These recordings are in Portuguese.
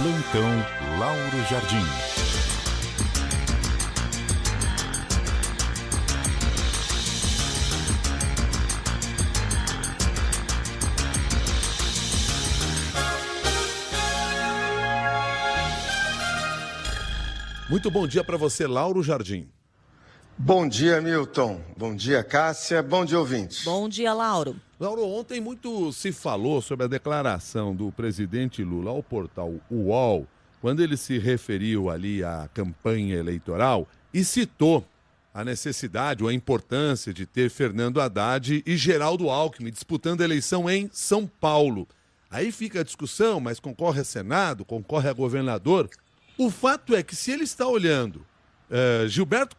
Plantão Lauro Jardim. Muito bom dia para você, Lauro Jardim. Bom dia, Milton. Bom dia, Cássia. Bom dia, ouvintes. Bom dia, Lauro. Lauro, ontem muito se falou sobre a declaração do presidente Lula ao portal UOL, quando ele se referiu ali à campanha eleitoral e citou a necessidade ou a importância de ter Fernando Haddad e Geraldo Alckmin disputando a eleição em São Paulo. Aí fica a discussão, mas concorre a Senado, concorre a governador. O fato é que se ele está olhando Gilberto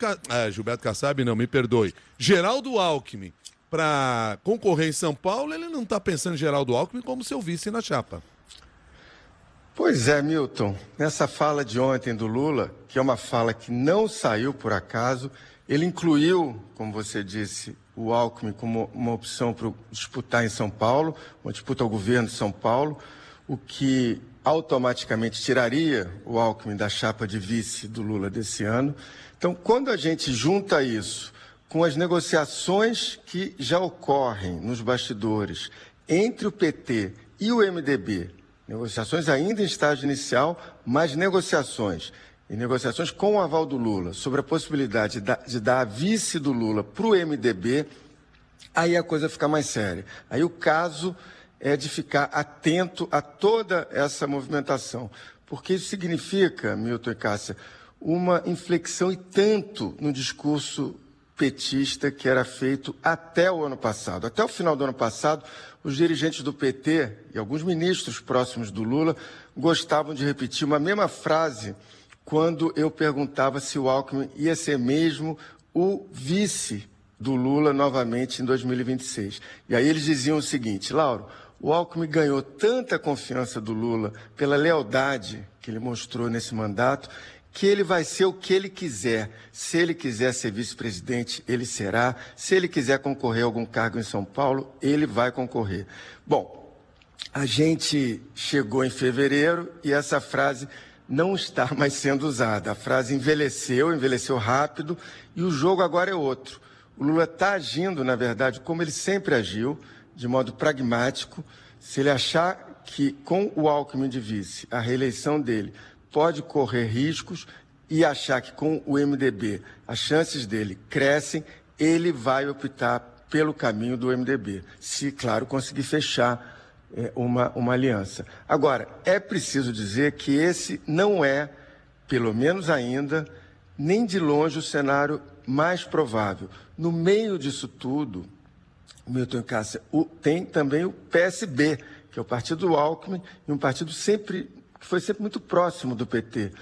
Kassab, não, me perdoe, Geraldo Alckmin para concorrer em São Paulo, ele não está pensando em Geraldo Alckmin como seu vice na chapa. Pois é, Milton. Nessa fala de ontem do Lula, que é uma fala que não saiu por acaso, ele incluiu, como você disse, o Alckmin como uma opção para disputar em São Paulo, uma disputa ao governo de São Paulo, o que automaticamente tiraria o Alckmin da chapa de vice do Lula desse ano. Então, quando a gente junta isso com as negociações que já ocorrem nos bastidores entre o PT e o MDB, negociações ainda em estágio inicial, mas negociações com o aval do Lula sobre a possibilidade de dar a vice do Lula para o MDB, aí a coisa fica mais séria. Aí o caso é de ficar atento a toda essa movimentação, porque isso significa, Milton e Cássia, uma inflexão e tanto no discurso petista que era feito até o ano passado. Até o final do ano passado, os dirigentes do PT e alguns ministros próximos do Lula gostavam de repetir uma mesma frase quando eu perguntava se o Alckmin ia ser mesmo o vice do Lula novamente em 2026. E aí eles diziam o seguinte: Lauro, o Alckmin ganhou tanta confiança do Lula pela lealdade que ele mostrou nesse mandato, que ele vai ser o que ele quiser. Se ele quiser ser vice-presidente, ele será. Se ele quiser concorrer a algum cargo em São Paulo, ele vai concorrer. Bom, a gente chegou em fevereiro e essa frase não está mais sendo usada. A frase envelheceu rápido e o jogo agora é outro. O Lula está agindo, na verdade, como ele sempre agiu, de modo pragmático. Se ele achar que com o Alckmin de vice, a reeleição dele pode correr riscos e achar que com o MDB as chances dele crescem, ele vai optar pelo caminho do MDB, se, claro, conseguir fechar uma aliança. Agora, é preciso dizer que esse não é, pelo menos ainda, nem de longe o cenário mais provável. No meio disso tudo, Milton e Cássia, tem também o PSB, que é o partido do Alckmin, e um partido que foi sempre muito próximo do PT.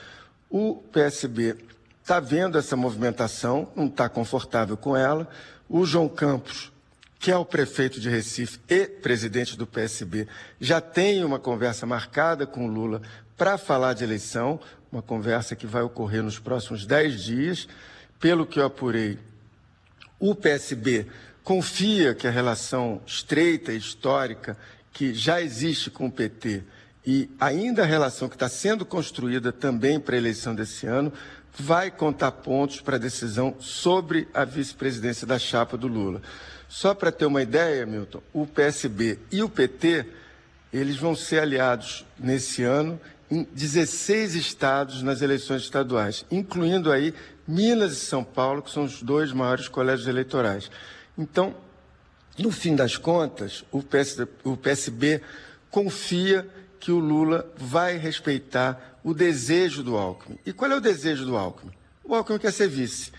O PSB está vendo essa movimentação, não está confortável com ela. O João Campos, que é o prefeito de Recife e presidente do PSB, já tem uma conversa marcada com o Lula para falar de eleição, uma conversa que vai ocorrer nos próximos 10 dias. Pelo que eu apurei, o PSB confia que a relação estreita e histórica que já existe com o PT e ainda a relação que está sendo construída também para a eleição desse ano vai contar pontos para a decisão sobre a vice-presidência da chapa do Lula. Só para ter uma ideia, Milton, o PSB e o PT, eles vão ser aliados nesse ano em 16 estados nas eleições estaduais, incluindo aí Minas e São Paulo, que são os dois maiores colégios eleitorais. Então, no fim das contas, o PSB confia que o Lula vai respeitar o desejo do Alckmin. E qual é o desejo do Alckmin? O Alckmin quer ser vice.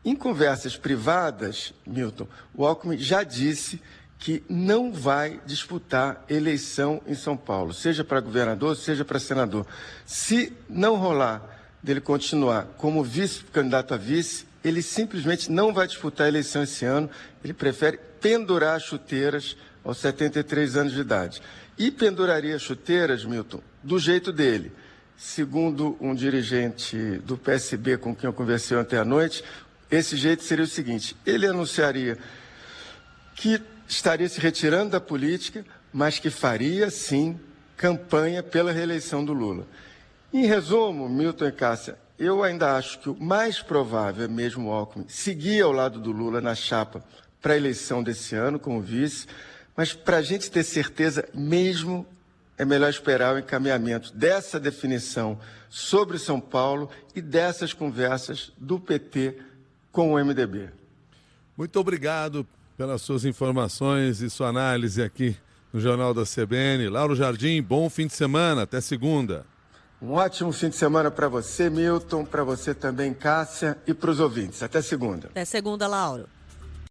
Em conversas privadas, Milton, o Alckmin já disse que não vai disputar eleição em São Paulo, seja para governador, seja para senador. Se não rolar dele continuar como vice-candidato a vice, ele simplesmente não vai disputar a eleição esse ano. Ele prefere pendurar as chuteiras aos 73 anos de idade. E penduraria as chuteiras, Milton, do jeito dele. Segundo um dirigente do PSB com quem eu conversei ontem à noite, esse jeito seria o seguinte: ele anunciaria que estaria se retirando da política, mas que faria, sim, campanha pela reeleição do Lula. Em resumo, Milton e Cássia, eu ainda acho que o mais provável é mesmo o Alckmin seguir ao lado do Lula na chapa para a eleição desse ano como vice, mas para a gente ter certeza mesmo é melhor esperar o encaminhamento dessa definição sobre São Paulo e dessas conversas do PT com o MDB. Muito obrigado pelas suas informações e sua análise aqui no Jornal da CBN. Lauro Jardim, bom fim de semana, até segunda. Um ótimo fim de semana para você, Milton, para você também, Cássia, e para os ouvintes. Até segunda. Até segunda, Lauro.